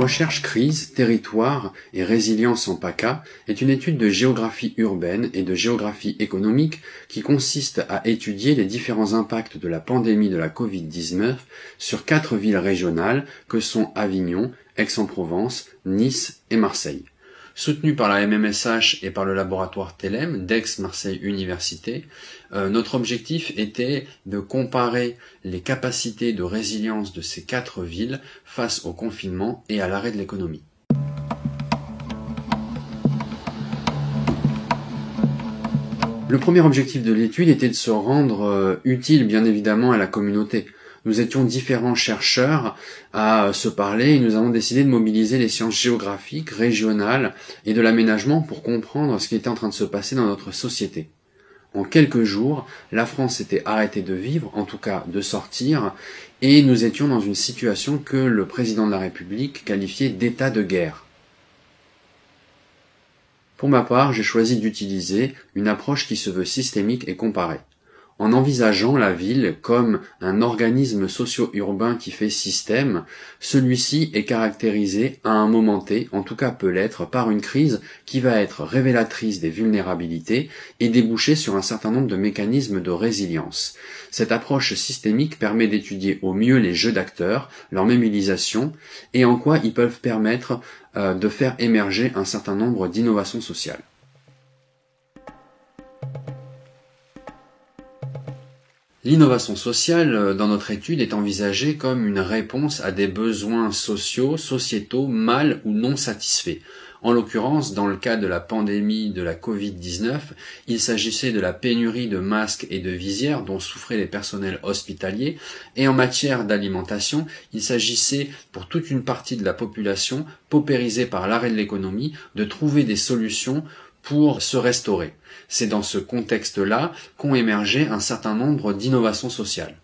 recherche Crise, territoire et résilience en PACA est une étude de géographie urbaine et de géographie économique qui consiste à étudier les différents impacts de la pandémie de la Covid-19 sur 4 villes régionales que sont Avignon, Aix-en-Provence, Nice et Marseille. Soutenu par la MMSH et par le laboratoire TELEM d'Aix-Marseille Université, notre objectif était de comparer les capacités de résilience de ces 4 villes face au confinement et à l'arrêt de l'économie. Le premier objectif de l'étude était de se rendre utile bien évidemment à la communauté. Nous étions différents chercheurs à se parler et nous avons décidé de mobiliser les sciences géographiques, régionales et de l'aménagement pour comprendre ce qui était en train de se passer dans notre société. En quelques jours, la France s'était arrêtée de vivre, en tout cas de sortir, et nous étions dans une situation que le président de la République qualifiait d'état de guerre. Pour ma part, j'ai choisi d'utiliser une approche qui se veut systémique et comparée. En envisageant la ville comme un organisme socio-urbain qui fait système, celui-ci est caractérisé à un moment T, en tout cas peut l'être, par une crise qui va être révélatrice des vulnérabilités et déboucher sur un certain nombre de mécanismes de résilience. Cette approche systémique permet d'étudier au mieux les jeux d'acteurs, leur mobilisation et en quoi ils peuvent permettre de faire émerger un certain nombre d'innovations sociales. L'innovation sociale dans notre étude est envisagée comme une réponse à des besoins sociaux, sociétaux, mal ou non satisfaits. En l'occurrence, dans le cas de la pandémie de la Covid-19, il s'agissait de la pénurie de masques et de visières dont souffraient les personnels hospitaliers, et en matière d'alimentation, il s'agissait pour toute une partie de la population, paupérisée par l'arrêt de l'économie, de trouver des solutions pour se restaurer. C'est dans ce contexte-là qu'ont émergé un certain nombre d'innovations sociales.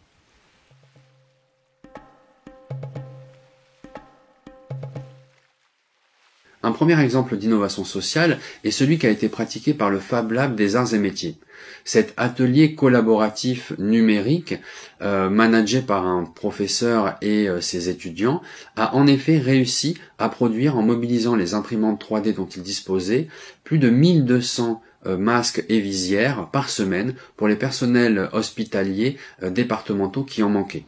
Un premier exemple d'innovation sociale est celui qui a été pratiqué par le Fab Lab des Arts et Métiers. Cet atelier collaboratif numérique, managé par un professeur et ses étudiants, a en effet réussi à produire, en mobilisant les imprimantes 3D dont il disposait, plus de 1200 masques et visières par semaine pour les personnels hospitaliers départementaux qui en manquaient.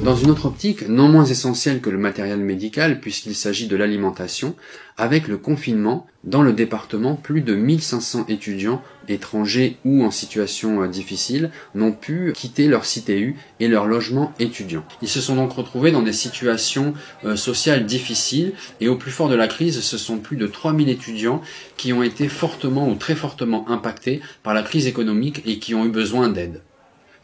Dans une autre optique, non moins essentielle que le matériel médical, puisqu'il s'agit de l'alimentation, avec le confinement, dans le département, plus de 1500 étudiants étrangers ou en situation difficile n'ont pu quitter leur CTU et leur logement étudiant. Ils se sont donc retrouvés dans des situations sociales difficiles et au plus fort de la crise, ce sont plus de 3000 étudiants qui ont été fortement ou très fortement impactés par la crise économique et qui ont eu besoin d'aide.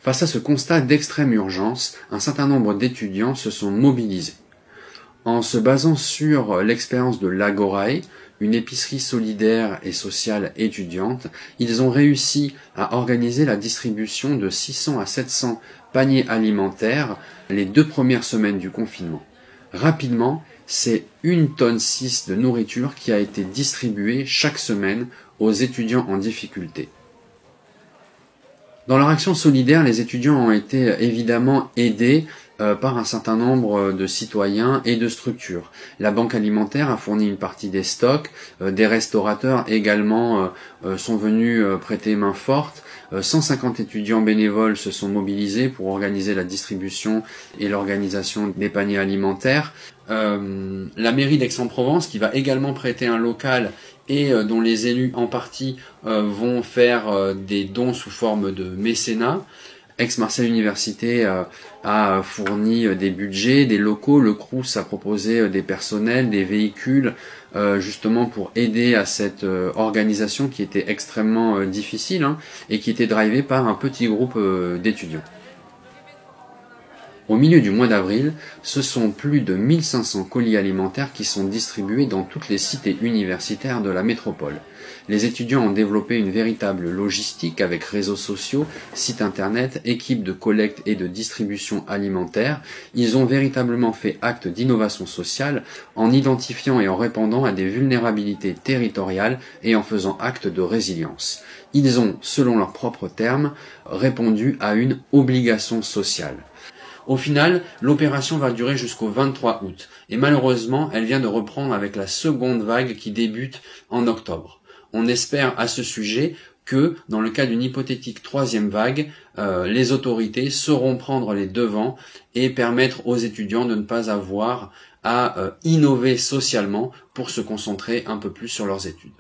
Face à ce constat d'extrême urgence, un certain nombre d'étudiants se sont mobilisés. En se basant sur l'expérience de l'Agorae, une épicerie solidaire et sociale étudiante, ils ont réussi à organiser la distribution de 600 à 700 paniers alimentaires les 2 premières semaines du confinement. Rapidement, c'est 1,6 tonne de nourriture qui a été distribuée chaque semaine aux étudiants en difficulté. Dans leur action solidaire, les étudiants ont été évidemment aidés par un certain nombre de citoyens et de structures. La banque alimentaire a fourni une partie des stocks, des restaurateurs également sont venus prêter main forte, 150 étudiants bénévoles se sont mobilisés pour organiser la distribution et l'organisation des paniers alimentaires. La mairie d'Aix-en-Provence, qui va également prêter un local et dont les élus en partie vont faire des dons sous forme de mécénat. Aix-Marseille Université a fourni des budgets, des locaux, le Crous a proposé des personnels, des véhicules, justement pour aider à cette organisation qui était extrêmement difficile et qui était drivée par un petit groupe d'étudiants. Au milieu du mois d'avril, ce sont plus de 1500 colis alimentaires qui sont distribués dans toutes les cités universitaires de la métropole. Les étudiants ont développé une véritable logistique avec réseaux sociaux, sites internet, équipes de collecte et de distribution alimentaire. Ils ont véritablement fait acte d'innovation sociale en identifiant et en répondant à des vulnérabilités territoriales et en faisant acte de résilience. Ils ont, selon leurs propres termes, répondu à une obligation sociale. Au final, l'opération va durer jusqu'au 23 août et malheureusement, elle vient de reprendre avec la seconde vague qui débute en octobre. On espère à ce sujet que, dans le cas d'une hypothétique troisième vague, les autorités sauront prendre les devants et permettre aux étudiants de ne pas avoir à innover socialement pour se concentrer un peu plus sur leurs études.